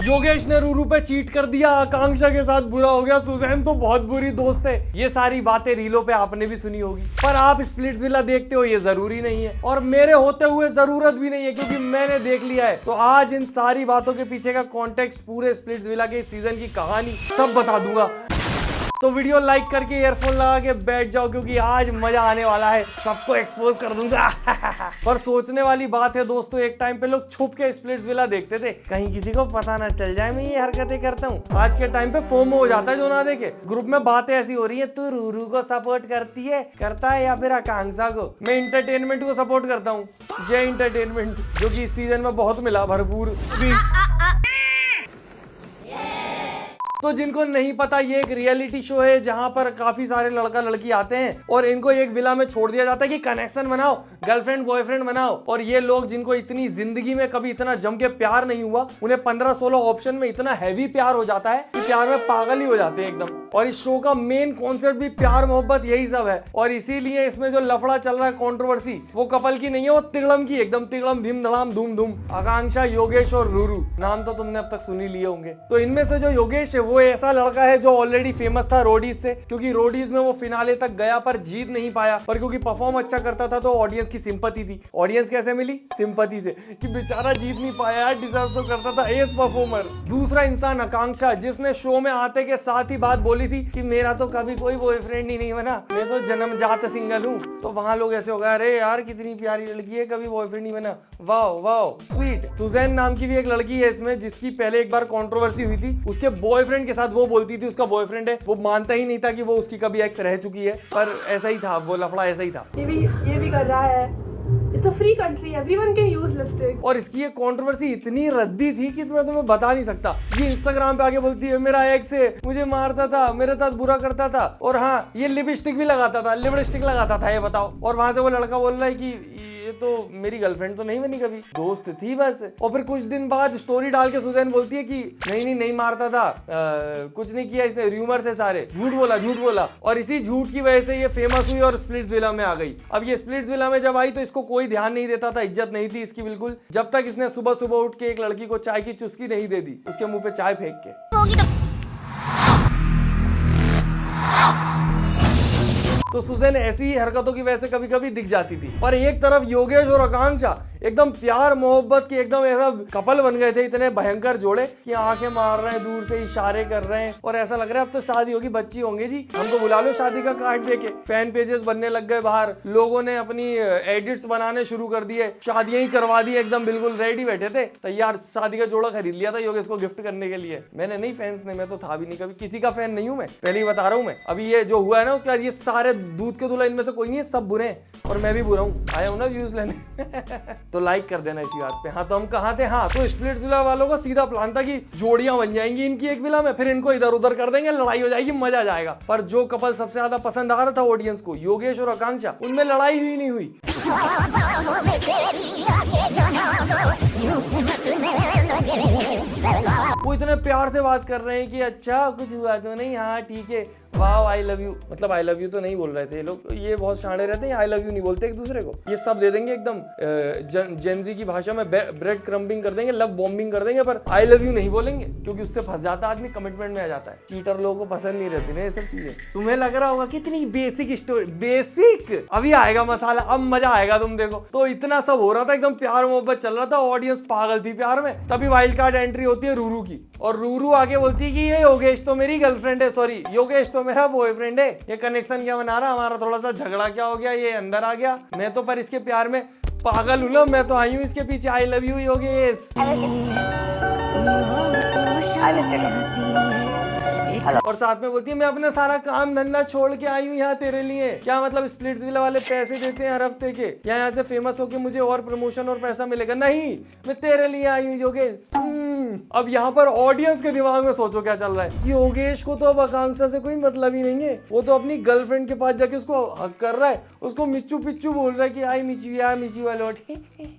योगेश ने रूरू पे चीट कर दिया, आकांक्षा के साथ बुरा हो गया, सुजैन तो बहुत बुरी दोस्त है। ये सारी बातें रीलों पे आपने भी सुनी होगी, पर आप स्प्लिट्सविला देखते हो ये जरूरी नहीं है, और मेरे होते हुए जरूरत भी नहीं है क्योंकि मैंने देख लिया है। तो आज इन सारी बातों के पीछे का कॉन्टेक्स्ट, पूरे स्प्लिट्सविला के सीजन की कहानी सब बता दूंगा। तो वीडियो लाइक करके ईयरफोन लगा के बैठ जाओ क्योंकि आज मजा आने वाला है, सबको एक्सपोज कर दूंगा। पर सोचने वाली बात है दोस्तों, एक टाइम पे लोग छुप के स्प्लिट्सविला देखते थे, कहीं किसी को पता ना चल जाए मैं ये हरकतें करता हूँ। आज के टाइम पे फोमो हो जाता है जो ना देखे। ग्रुप में बातें ऐसी हो रही है, तू रूरू को सपोर्ट करता है या फिर आकांक्षा को। मैं इंटरटेनमेंट को सपोर्ट करता हूँ, जय इंटरटेनमेंट, जो कि इस सीजन में बहुत मिला, भरपूर। तो जिनको नहीं पता, ये एक रियलिटी शो है जहां पर काफी सारे लड़का लड़की आते हैं और इनको एक विला में छोड़ दिया जाता है कि कनेक्शन बनाओ, गर्लफ्रेंड बॉयफ्रेंड बनाओ। और ये लोग जिनको इतनी जिंदगी में कभी इतना जम के प्यार नहीं हुआ, उन्हें 15-16 ऑप्शन में इतना हैवी प्यार हो जाता है कि प्यार में पागल ही हो जाते हैं एकदम। और इस शो का मेन कॉन्सेप्ट भी प्यार मोहब्बत यही सब है। और इसीलिए इसमें जो लफड़ा चल रहा है, कंट्रोवर्सी, वो कपल की नहीं है, वो तिगड़म की, एकदम तिगड़म धीम धड़ाम धूम धूम। आकांक्षा, योगेश और रूरू, नाम तो तुमने अब तक सुन ही लिए होंगे। तो इनमें से जो योगेश है वो ऐसा लड़का है जो ऑलरेडी फेमस था रोडीज से, क्योंकि रोडीज में वो फिनाले तक गया पर जीत नहीं पाया, पर क्योंकि परफॉर्म अच्छा करता था तो ऑडियंस की सिंपैथी थी। ऑडियंस कैसे मिली? सिंपैथी से, कि बेचारा जीत नहीं पाया, डिजर्व तो करता था, एस परफॉर्मर। दूसरा इंसान आकांक्षा, जिसने शो में आते के साथ ही बात बोली थी कि मेरा तो कभी कोई बॉयफ्रेंड ही नहीं बना, मैं तो जन्मजात सिंगल हूँ। तो वहां लोग ऐसे हो गए, अरे यार कितनी प्यारी लड़की है, कभी बॉयफ्रेंड नहीं बना, वाह वाह स्वीट। सुजैन नाम की भी एक लड़की है इसमें, जिसकी पहले एक बार कंट्रोवर्सी हुई थी उसके बॉयफ्रेंड के साथ। वो बोलती थी उसका बॉयफ्रेंड है, वो मानता ही नहीं था कि वो उसकी कभी एक्स रह चुकी है, पर ऐसा ही था, वो लफड़ा ऐसा ही था। ये भी कर रहा है। It's a free country, everyone can use lipstick. और इसकी ये कंट्रोवर्सी इतनी रद्दी थी कि मैं तुम्हें बता नहीं सकता। ये इंस्टाग्राम पे आके बोलती है मेरा एक्स है, मुझे मारता था, मेरे साथ बुरा करता था, और हाँ ये लिपस्टिक भी लगाता था, लिपस्टिक लगाता था, ये बताओ। और वहां से वो लड़का बोल रहा है कि ये तो मेरी गर्लफ्रेंड तो नहीं बनी, कभी दोस्त थी बस। और फिर कुछ दिन बाद स्टोरी डाल के सुजैन बोलती है कि नहीं मारता था, कुछ नहीं किया इसने, र्यूमर थे सारे, झूठ बोला। और इसी झूठ की वजह से ये फेमस हुई और स्प्लिट्सविला में आ गई। अब ये स्प्लिट्सविला में जब आई तो इसको कोई ध्यान नहीं देता था, इज्जत नहीं थी इसकी बिल्कुल, जब तक इसने सुबह सुबह उठ के एक लड़की को चाय की चुस्की नहीं दे दी, उसके मुंह पे चाय फेंक के। तो सुजैन ऐसी ही हरकतों की वजह से कभी कभी दिख जाती थी। पर एक तरफ योगेश और आकांक्षा एकदम प्यार मोहब्बत के एकदम ऐसा कपल बन गए थे, इतने भयंकर जोड़े कि आंखें मार रहे हैं, दूर से इशारे कर रहे हैं, और ऐसा लग रहा है अब तो शादी होगी, बच्ची होंगे जी, हमको बुला लो शादी का कार्ड देके। फैन पेजेस बनने लग गए बाहर, लोगों ने अपनी एडिट्स बनाने शुरू कर दिए, शादियां ही करवा दी, एकदम बिल्कुल रेडी बैठे थे तैयार। शादी का जोड़ा खरीद लिया था योगेश को गिफ्ट करने के लिए। मैंने नहीं, फैंस ने, मैं तो था भी नहीं कभी, किसी का फैन नहीं हूं मैं, पहले ही बता रहा हूं मैं। अभी ये जो हुआ है ना उसके बाद, ये सारे दूध के दूल्हा इनमें से कोई नहीं है, सब बुरे हैं और मैं भी बुरा हूँ, आया हूँ ना व्यूज लेने। तो लाइक कर देना इसी बात पे। हाँ तो हम कहाँ थे, हाँ तो स्प्लिट्सविला वालों का सीधा प्लान था कि जोड़ियां बन जाएंगी इनकी एक विला में, फिर इनको इधर उधर कर देंगे, लड़ाई हो जाएगी, मजा आ जाएगा। पर जो कपल सबसे ज्यादा पसंद आ रहा था ऑडियंस को, योगेश और आकांक्षा, उनमें लड़ाई हुई नहीं हुई। वो इतने प्यार से बात कर रहे हैं कि अच्छा कुछ हुआ तो नहीं, हाँ ठीक है, वाओ आई लव यू, मतलब आई लव यू तो नहीं बोल रहे थे ये लोग, ये बहुत शाणे रहते हैं, आई लव यू नहीं बोलते एक दूसरे को, ये सब दे देंगे एकदम जेनजी की भाषा में, ब्रेड क्रम्बिंग कर देंगे, लव बॉम्बिंग कर देंगे, पर आई लव यू नहीं बोलेंगे क्योंकि उससे फंस जाता आदमी, कमिटमेंट में आ जाता है। चीटर लोगों को पसंद नहीं रहती ना ये सब चीजें। तुम्हें लग रहा होगा कितनी बेसिक स्टोरी, बेसिक, अभी आएगा मसाला, अब मजा आएगा तुम देखो। तो इतना सब हो रहा था, एकदम प्यार मोहब्बत चल रहा था, ऑडियंस पागल थी प्यार में। तभी वाइल्ड कार्ड एंट्री होती है रूरू की, और रूरू आगे बोलती है कि ये योगेश तो मेरी गर्लफ्रेंड है, सॉरी योगेश तो मेरा बॉयफ्रेंड है, ये कनेक्शन क्या बना रहा, हमारा थोड़ा सा झगड़ा क्या हो गया, ये अंदर आ गया, मैं तो पर इसके प्यार में पागल हूँ ना, मैं तो आई हूँ इसके पीछे, आई लव यू योगेश। और साथ में बोलती है मैं अपना सारा काम धंधा छोड़ के आई हूँ यहाँ तेरे लिए। क्या मतलब स्प्लिट्सविला वाले पैसे देते हैं हर हफ्ते के, या यहाँ से फेमस होके मुझे और प्रमोशन और पैसा मिलेगा? नहीं, मैं तेरे लिए आई हूँ योगेश। अब यहाँ पर ऑडियंस के दिमाग में सोचो क्या चल रहा है। योगेश को तो अब आकांक्षा से कोई मतलब ही नहीं है, वो तो अपनी गर्लफ्रेंड के पास जाके उसको हक कर रहा है, उसको मिच्चू पिच्चू बोल रहा है कि आई मिच यू लौट।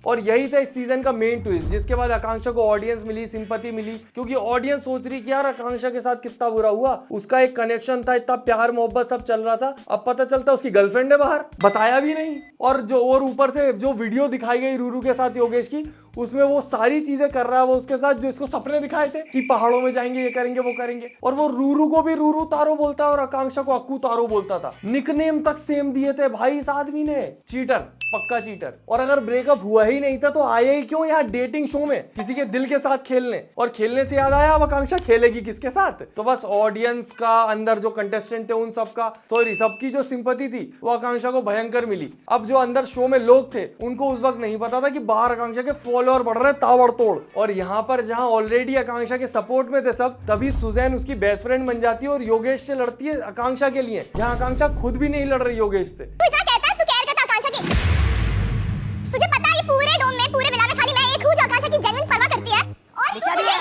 और यही था इस सीजन का मेन ट्विस्ट, जिसके बाद आकांक्षा को ऑडियंस मिली, सिंपैथी मिली, क्योंकि ऑडियंस सोच रही कि यार आकांक्षा के साथ कितना बुरा हुआ, उसका एक कनेक्शन था, इतना प्यार मोहब्बत सब चल रहा था, अब पता चलता उसकी गर्लफ्रेंड है बाहर, बताया भी नहीं। और ऊपर से जो वीडियो दिखाई गई रूरू के साथ योगेश की, उसमें वो सारी चीजें कर रहा है वो उसके साथ जो इसको सपने दिखाए थे कि पहाड़ों में जाएंगे, ये करेंगे, वो करेंगे। और वो रूरू को भी रूरू तारो बोलता है और आकांक्षा को अक्कू तारो बोलता था। निकनेम तक सेम दिए थे भाई इस आदमी ने। चीटर, पक्का चीटर। और अगर ब्रेकअप हुआ ही नहीं था तो आए ही क्यों यहाँ डेटिंग शो में किसी के दिल के साथ खेलने। और खेलने से याद आया, अब आकांक्षा खेलेगी किसके साथ? तो बस ऑडियंस का अंदर जो कंटेस्टेंट थे उन सबका, सॉरी सबकी जो सिंपैथी थी वो आकांक्षा को भयंकर मिली। अब जो अंदर शो में लोग थे उनको उस वक्त नहीं पता था कि बाहर आकांक्षा के फॉलोअर बढ़ रहे ताबड़तोड़। और यहाँ पर जहाँ ऑलरेडी आकांक्षा के सपोर्ट में थे सब, तभी सुजैन उसकी बेस्ट फ्रेंड बन जाती है और योगेश से लड़ती है आकांक्षा के लिए, जहाँ आकांक्षा खुद भी नहीं लड़ रही योगेश से। तुझे पता है ये पूरे डोम में, पूरे विला में खाली मैं एक हूँ जो आकांक्षा की जेन्युइन परवाह करती है। और बेचारी है।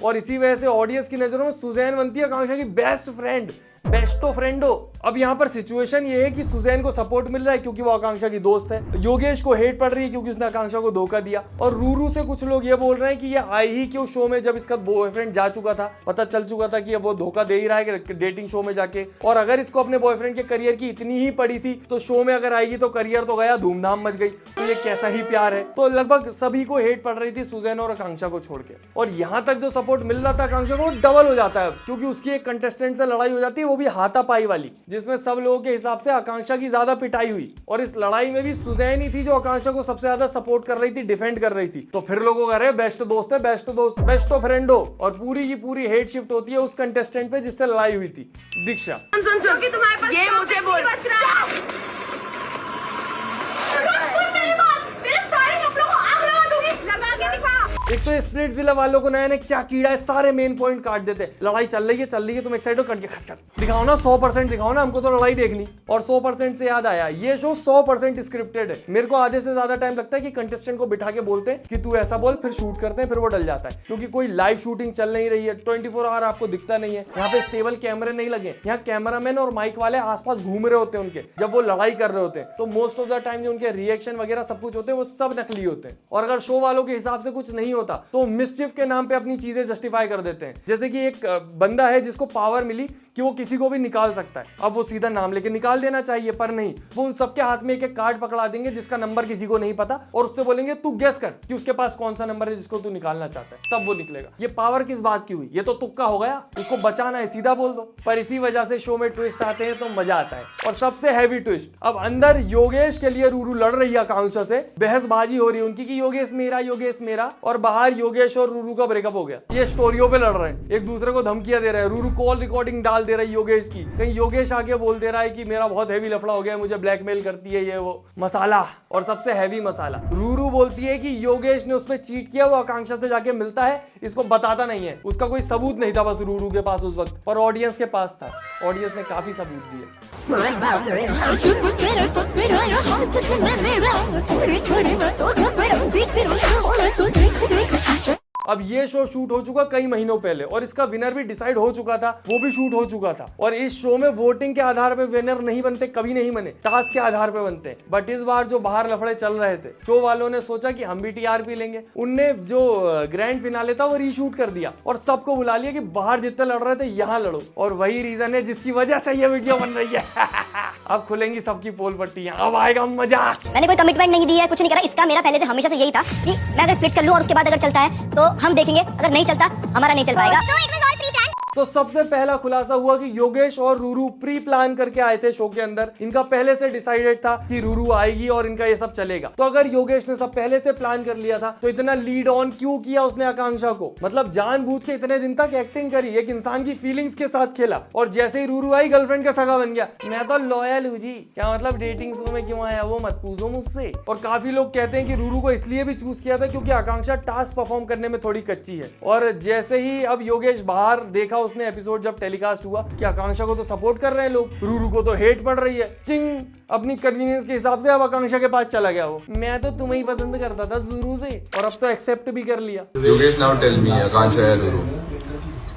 और इसी वजह से ऑडियंस की नजरों में सुजैन बनती है आकांक्षा की बेस्ट फ्रेंड, बेस्टो फ्रेंडो। अब यहाँ पर सिचुएशन ये है कि सुजैन को सपोर्ट मिल रहा है क्योंकि वो आकांक्षा की दोस्त है, योगेश को हेट पड़ रही है क्योंकि उसने आकांक्षा को धोखा दिया, और रूरू से कुछ लोग ये बोल रहे हैं कि ये आई ही क्यों शो में जब इसका बॉयफ्रेंड जा चुका था, पता चल चुका था कि वो धोखा दे ही रहा है डेटिंग शो में जाके। और अगर इसको अपने बॉयफ्रेंड के करियर की इतनी ही पड़ी थी तो शो में अगर आएगी तो करियर तो गया, धूमधाम मच गई, तो ये कैसा ही प्यार है। तो लगभग सभी को हेट पड़ रही थी सुजैन और आकांक्षा को छोड़ के। और यहाँ तक जो सपोर्ट मिल रहा था आकांक्षा को डबल हो जाता है क्योंकि उसकी एक कंटेस्टेंट से लड़ाई हो जाती है, वो भी हाथापाई वाली, जिसमें सब लोगों के हिसाब से आकांक्षा की ज्यादा पिटाई हुई। और इस लड़ाई में भी सुजैन ही थी जो आकांक्षा को सबसे ज्यादा सपोर्ट कर रही थी, डिफेंड कर रही थी। तो फिर लोगों कह रहे हैं बेस्ट दोस्त है, बेस्ट दोस्त, बेस्ट फ्रेंडो। और पूरी की पूरी हेट शिफ्ट होती है उस कंटेस्टेंट पे जिससे लड़ाई हुई थी, दीक्षा। सुन कि तुम्हारे पास ये मुझे बोल एक तो स्प्लिट विला वालों को नया क्या कीड़ा है, सारे मेन पॉइंट काट देते। लड़ाई चल रही है तुम एक्साइट हो, कट के खट दिखाओ ना, 100% दिखाओ ना, हमको तो लड़ाई देखनी। और 100% से याद आया, ये शो 100% स्क्रिप्टेड है। मेरे को आधे से ज्यादा टाइम लगता है कि कंटेस्टेंट को बिठा के बोलते हैं कि तू ऐसा बोल, फिर शूट करते हैं, फिर वो डल जाता है क्योंकि कोई लाइव शूटिंग चल नहीं रही है, 24 आवर आपको दिखता नहीं है। यहाँ पे स्टेबल कैमरे नहीं लगे, यहाँ कैमरामैन और माइक वाले आसपास घूम रहे होते हैं उनके, जब वो लड़ाई कर रहे होते हैं। तो मोस्ट ऑफ द टाइम जो उनके रिएक्शन वगैरह सब कुछ होते हैं वो सब नकली होते हैं। और अगर शो वालों के हिसाब से कुछ नहीं होता तो मिसचिफ के नाम पे अपनी चीजें जस्टिफाई कर देते हैं। जैसे कि एक बंदा है जिसको पावर मिली कि वो किसी को भी निकाल सकता है, अब वो सीधा नाम लेके निकाल देना चाहिए, पर नहीं, वो उन सबके हाथ में एक एक कार्ड पकड़ा देंगे जिसका नंबर किसी को नहीं पता, और उससे बोलेंगे तू गेस कर कि उसके पास कौन सा नंबर है जिसको तू निकालना चाहता है, तब वो निकलेगा। ये पावर किस बात की हुई? ये तो तुक्का हो गया, उसको बचाना है, सीधा बोल दो। पर इसी वजह से शो में ट्विस्ट आते हैं तो मजा आता है। और सबसे हैवी ट्विस्ट, अब अंदर योगेश के लिए रूरू लड़ रही है आकांक्षा से, बहसबाजी हो रही है उनकी कि योगेश मेरा, और बाहर योगेश और रूरू का ब्रेकअप हो गया। ये स्टोरियों पे लड़ रहे हैं, एक दूसरे को धमकियां दे रहे हैं। रूरू कॉल रिकॉर्डिंग डाल दे रही है योगेश की, कहीं योगेश आके बोल दे रहा है कि मेरा बहुत हैवी लफड़ा हो गया, मुझे ब्लैकमेल करती है, ये वो मसाला। और सबसे हैवी मसाला, रूरू बोलती है कि योगेश ने उस पर चीट किया, वो आकांक्षा से जाके मिलता है, इसको बताता नहीं है। उसका कोई सबूत नहीं था बस रूरू के पास उस वक्त, पर ऑडियंस के पास था। ऑडियंस ने काफी सबूत दिए। अब ये शो शूट हो चुका कई महीनों पहले और इसका विनर भी डिसाइड हो चुका था, वो भी शूट हो चुका था। और इस शो में वोटिंग के आधार पे विनर नहीं बनते, कभी नहीं बने, टास्क के आधार पे बनते हैं। बट इस बार जो बाहर लफड़े चल रहे थे, शो वालों ने सोचा कि हम भी टीआरपी लेंगे। उनने जो ग्रैंड फिनाले था वो रीशूट कर दिया और सबको बुला लिया कि बाहर जितने लड़ रहे थे यहाँ लड़ो। और वही रीजन है जिसकी वजह से ये वीडियो बन रही है। अब खुलेंगी सबकी पोल पट्टियां, अब आएगा मजा। मैंने कोई कमिटमेंट नहीं दी है, कुछ नहीं करा। इसका मेरा पहले से हमेशा से यही था कि मैं अगर स्प्लिट कर लूं और उसके बाद अगर चलता है तो हम देखेंगे, अगर नहीं चलता हमारा नहीं चल पाएगा। तो सबसे पहला खुलासा हुआ कि योगेश और रूरू प्री प्लान करके आए थे शो के अंदर। इनका पहले से डिसाइडेड था कि रूरू आएगी और इनका ये सब चलेगा। तो अगर योगेश ने सब पहले से प्लान कर लिया था तो इतना लीड ऑन क्यों किया उसने आकांक्षा को? मतलब जानबूझ के इतने दिन तक एक्टिंग करी, एक इंसान की फीलिंग्स के साथ खेला, और जैसे ही रूरू आई गर्लफ्रेंड का सगा बन गया। मैं तो लॉयल हूँ जी, क्या मतलब डेटिंग शो में क्यों आया वो मत पूछो मुझसे। और काफी लोग कहते हैं कि रूरू को इसलिए भी चूज किया था क्योंकि आकांक्षा टास्क परफॉर्म करने में थोड़ी कच्ची है। और जैसे ही अब योगेश बाहर देखा उसने एपिसोड जब टेलीकास्ट हुआ कि आकांक्षा को तो सपोर्ट कर रहे हैं लोग, रूरू को तो हेट पड़ रही है, चिंग अपनी कन्वीनियंस के हिसाब से अब आकांक्षा के पास चला गया। वो मैं तो तुम्हें ही पसंद करता था शुरू से, और अब तो एक्सेप्ट भी कर लिया। योगेश नाउ टेल मी, आकांक्षा या रूरू?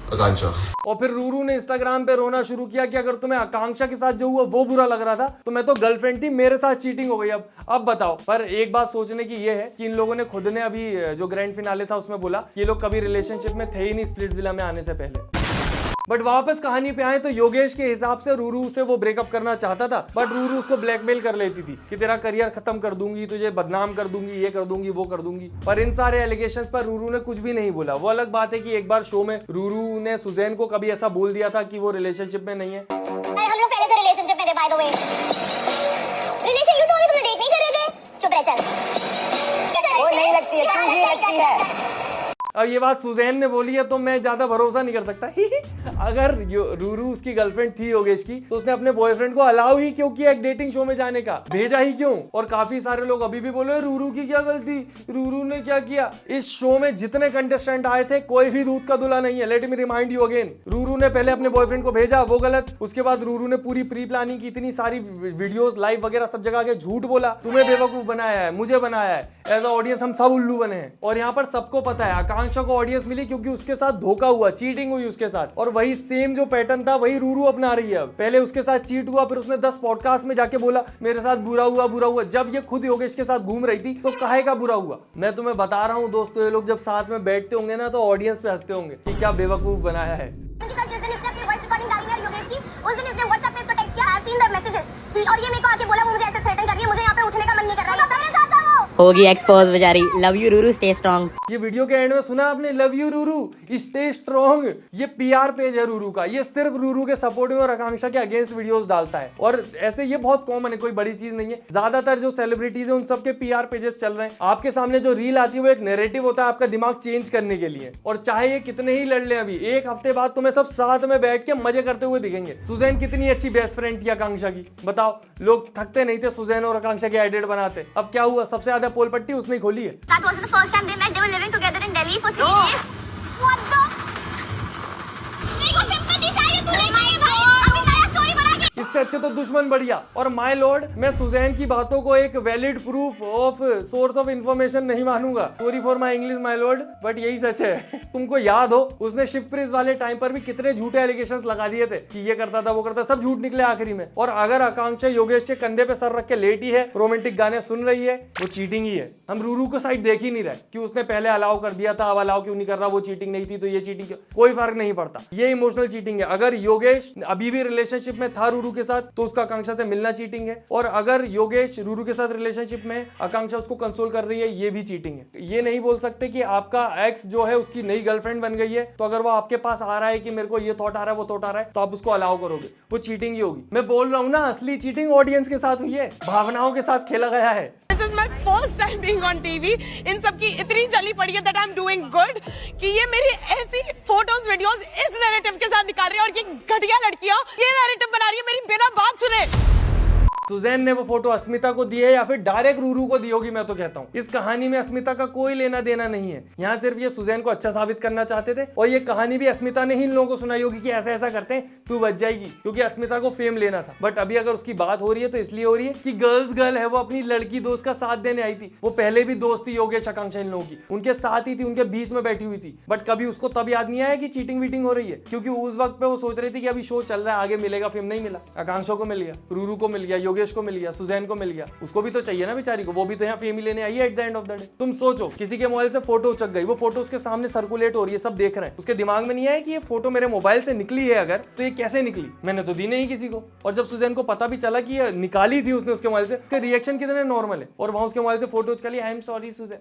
आकांक्षा। और फिर रूरू ने इंस्टाग्राम पे रोना शुरू किया कि अगर तुम्हें आकांक्षा के साथ जो हुआ वो बुरा लग रहा था तो मैं तो गर्लफ्रेंड थी, मेरे साथ चीटिंग हो गई, अब बताओ। पर एक बात सोचने की ये है कि इन लोगों ने खुद ने अभी जो ग्रैंड फिनाले था उसमें बोला ये लोग कभी रिलेशनशिप में थे ही नहीं स्प्लिट विला में आने से पहले। बट वापस कहानी पे आए तो योगेश के हिसाब से रूरू से वो ब्रेकअप करना चाहता था, बट रूरू उसको ब्लैकमेल कर लेती थी कि तेरा करियर खत्म कर दूंगी, तुझे बदनाम कर दूंगी, ये कर दूंगी, वो कर दूंगी। पर इन सारे एलिगेशंस पर रूरू ने कुछ भी नहीं बोला। वो अलग बात है कि एक बार शो में रूरू ने सुजैन को कभी ऐसा बोल दिया था कि वो रिलेशनशिप में नहीं है। हम लोग पहले से रिलेशनशिप में थे बाय द वे। रिलेशनशिप तो अभी तुम डेट नहीं कर रहे थे। चुप रह चल। वो नहीं लगती है, तू ही लगती है। अब ये बात सुजैन ने बोली है तो मैं ज्यादा भरोसा नहीं कर सकता। अगर रूरू उसकी गर्लफ्रेंड थी योगेश की तो उसने अपने बॉयफ्रेंड को अलाउ ही क्यों किया एक डेटिंग शो में जाने का, भेजा ही क्यों? और काफी सारे लोग अभी भी बोले रूरू की क्या गलती, रूरू ने क्या किया। इस शो में जितने कंटेस्टेंट आए थे कोई भी दूध का दूल्हा नहीं है। Let me remind you again, Ruru ने पहले अपने बॉयफ्रेंड को भेजा, वो गलत। उसके बाद रूरू ने पूरी प्री प्लानिंग की, इतनी सारी वीडियोस लाइव वगैरह सब जगह के झूठ बोला, तुम्हें बेवकूफ बनाया है, मुझे बनाया है। एज अ ऑडियंस हम सब उल्लू बने हैं। और यहाँ पर सबको पता है आकांक्षा को ऑडियंस मिली क्योंकि उसके साथ धोखा हुआ, चीटिंग हुई उसके साथ, और वही सेम जो पैटर्न था वही रूरू अपना रही है। पहले उसके साथ चीट हुआ, फिर उसने 10 पॉडकास्ट में जाके बोला मेरे साथ बुरा हुआ बुरा हुआ। जब ये खुद योगेश के साथ घूम रही थी तो काहे का बुरा हुआ। मैं तुम्हें बता रहा हूँ दोस्तों, ये लोग जब साथ में बैठते होंगे ना तो ऑडियंस पे हंसते होंगे कि क्या बेवकूफ बनाया है। और ये मेरे को आके बोला, वो मुझे ऐसे थ्रेटन कर रही है, मुझे यहाँ पे उठने का मन नहीं कर रहा है। होगी एक्सपोज बेचारी। Love you Ruru, stay strong. ये वीडियो के एंड में सुना आपने, love you Ruru, stay strong. ये पीआर पेज है रूरू का, ये सिर्फ रूरू के सपोर्ट में और आकांक्षा के अगेंस्ट वीडियोस डालता है। और ऐसे ये बहुत कॉमन है, कोई बड़ी चीज नहीं है। ज्यादातर जो सेलिब्रिटीज है उन सबके पीआर पेजेस चल रहे हैं। आपके सामने जो रील आती है वो एक नैरेटिव होता है आपका दिमाग चेंज करने के लिए। और चाहे ये कितने ही लड़ ले, अभी एक हफ्ते बाद तुम्हें सब साथ में बैठ के मजे करते हुए दिखेंगे। सुजैन कितनी अच्छी बेस्ट फ्रेंड थी आकांक्षा की, बताओ। लोग थकते नहीं थे सुजैन और आकांक्षा के एडिट बनाते। अब क्या हुआ, सबसे ज्यादा पोल पट्टी उसने खोली है। That was the first time they met. They were living together in Delhi for 3 days. What the? मेरे को sympathy चाहिए, तू ले भाई, अभी नया story बना के। इससे अच्छे तो दुश्मन बढ़िया। और माय लॉर्ड, मैं सुजैन की बातों को एक valid proof of source of information नहीं मानूंगा। Sorry for my English my Lord, but यही सच है। तुमको याद हो उसने शिप प्रिज वाले टाइम पर भी कितने झूठे एलिगेशंस लगा दिए थे कि ये करता था वो करता, सब झूठ निकले आखिरी में। और अगर आकांक्षा योगेश के कंधे पे सर रख के लेटी है, रोमांटिक गाने सुन रही है, वो चीटिंग ही है। हम रूरू को साइड देख ही नहीं रहे कि उसने पहले अलाउ कर दिया था, अब अलाउ क्यों नहीं कर रहा, वो चीटिंग नहीं थी तो ये चीटिंग क्यों, कोई फर्क नहीं पड़ता। ये इमोशनल चीटिंग है। अगर योगेश अभी भी रिलेशनशिप में था रूरू के साथ तो उसका आकांक्षा से मिलना चीटिंग है। और अगर योगेश रूरू के साथ रिलेशनशिप में, आकांक्षा उसको कंसोल कर रही है, ये भी चीटिंग है। ये नहीं बोल सकते कि आपका एक्स जो है उसकी नई गर्लफ्रेंड बन गई है तो अगर वो आपके पास आ रहा है कि मेरे को ये थॉट आ रहा है, वो थॉट आ रहा है, तो आप उसको अलाउ करोगे, वो चीटिंग ही होगी। मैं बोल रहा हूं ना, असली चीटिंग ऑडियंस के साथ हुई है, भावनाओं के साथ खेला गया है। This is my first time being on TV. इन सब की इतनी चली पड़ी है that I'm doing good कि ये मेरी ऐसी फोटोज वीडियोस इस नैरेटिव के साथ निकाल रही है और ये घटिया लड़कियां ये नैरेटिव बना रही है मेरी बिना बात सुने। सुजैन ने वो फोटो अस्मिता को दी है या फिर डायरेक्ट रूरू को दी होगी, मैं तो कहता हूँ। इस कहानी में अस्मिता का कोई लेना देना नहीं है। यहाँ सिर्फ ये सुजैन को अच्छा साबित करना चाहते थे। और ये कहानी भी अस्मिता ने ही इन लोगों को सुनाई होगी कि ऐसा ऐसा करते हैं तू बच जाएगी, क्योंकि अस्मिता को फेम लेना था। बट अभी अगर उसकी बात हो रही है तो इसलिए हो रही है कि गर्ल्स गर्ल है, वो अपनी लड़की दोस्त का साथ देने आई थी। वो पहले भी दोस्त थी योगेश आकांक्षा इन लोगों की, उनके साथ ही थी, उनके बीच में बैठी हुई थी। बट कभी उसको तब याद नहीं आया कि चीटिंग वीटिंग हो रही है, क्योंकि उस वक्त पे वो सोच रही थी कि अभी शो चल रहा है, आगे मिलेगा फेम। नहीं मिला। आकांक्षा को मिल गया, रूरू को मिल गया, योगेश को मिल गया, सुजैन को मिल गया। उसको भी तो चाहिए ना बेचारी को, वो भी तो यहाँ फेम ही लेने आई है eight the end of the day. तुम सोचो, किसी के मोबाइल से फोटो उचक गई, वो फोटो उसके सामने सर्कुलेट हो रही है, सब देख रहे हैं, उसके दिमाग में नहीं आया कि ये फोटो मेरे मोबाइल से निकली है अगर, तो ये कैसे निकली, मैंने तो दी नहीं किसी को। और जब सुजैन को पता भी चला कि ये निकाली थी उसने उसके मोबाइल से, उसके रिएक्शन कितने नॉर्मल है। और वहां उसके मोबाइल से फोटो उचका ली, आई एम सॉरी सुजैन।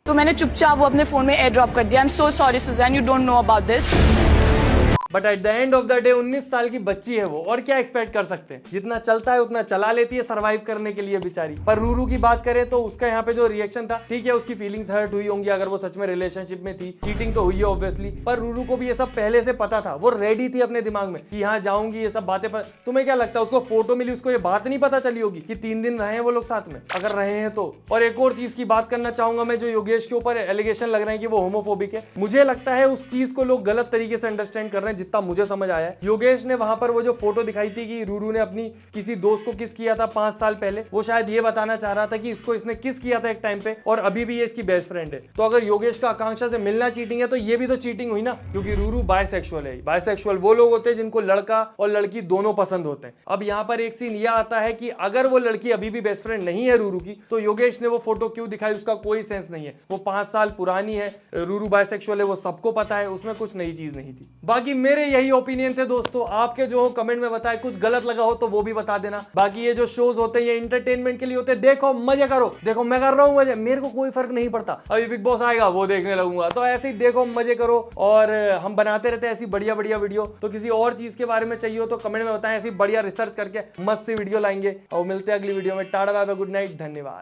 तो मैंने चुपचाप वो अपने फोन में एयर ड्रॉप कर दिया। I am so sorry Susan, you don't know about this. But at the end of the day 19 साल की बच्ची है वो, और क्या एक्सपेक्ट कर सकते हैं। जितना चलता है उतना चला लेती है सर्वाइव करने के लिए बेचारी। पर रूरू की बात करें तो उसका यहाँ पे जो रिएक्शन था, ठीक है उसकी फीलिंग्स हर्ट हुई होंगी अगर वो सच में रिलेशनशिप में थी, चीटिंग तो हुई है ऑब्वियसली। पर रूरू को भी ये सब पहले से पता था, वो रेडी थी अपने दिमाग में कि यहाँ जाऊंगी, ये सब बातें। पर तुम्हें क्या लगता है उसको फोटो मिली, उसको ये बात नहीं पता चली होगी कि 3 दिन रहे हैं वो लोग साथ में, अगर रहे हैं तो। और एक और चीज की बात करना चाहूंगा मैं, जो योगेश के ऊपर एलिगेशन लग रहे हैं कि वो होमोफोबिक है, मुझे लगता है उस चीज को लोग गलत तरीके से अंडरस्टैंड कर रहे हैं जितना मुझे समझ आया है। योगेश ने वहां पर वो जो फोटो दिखाई थी कि रूरू ने अपनी किसी दोस्त को किस किया था 5 साल पहले, वो शायद ये बताना चाह रहा था कि इसको इसने किस किया था एक टाइम पे और अभी भी ये इसकी बेस्ट फ्रेंड है। तो अगर योगेश का आकांक्षा से मिलना चीटिंग है तो ये भी तो चीटिंग हुई ना, क्योंकि रूरू बायसेक्सुअल है। बायसेक्सुअल वो लोग होते हैं जिनको लड़का और लड़की दोनों पसंद होते हैं। अब यहाँ पर एक सीन यह आता है कि अगर वो लड़की अभी भी बेस्ट फ्रेंड नहीं है रूरू की, तो योगेश ने वो फोटो क्यों दिखाई, उसका कोई सेंस नहीं है। वो 5 साल पुरानी है, रूरू बायसेक्सुअल है, वो सबको पता है, उसमें कुछ नई चीज नहीं थी। बाकी मेरे यही ओपिनियन थे दोस्तों, आपके जो कमेंट में बताए, कुछ गलत लगा हो तो वो भी बता देना। बाकी ये जो शोज होते हैं ये एंटरटेनमेंट के लिए होते हैं, देखो मजे करो, देखो मैं कर रहा हूँ मजे, मेरे को कोई फर्क नहीं पड़ता। अभी बिग बॉस आएगा वो देखने लगूंगा, तो ऐसे ही देखो मजे करो। और हम बनाते रहते हैं ऐसी बढ़िया बढ़िया वीडियो, तो किसी और चीज के बारे में चाहिए हो तो कमेंट में बताएं, ऐसी बढ़िया रिसर्च करके मस्त सी वीडियो लाएंगे। और मिलते हैं अगली वीडियो में। Tata bye bye, good night, धन्यवाद।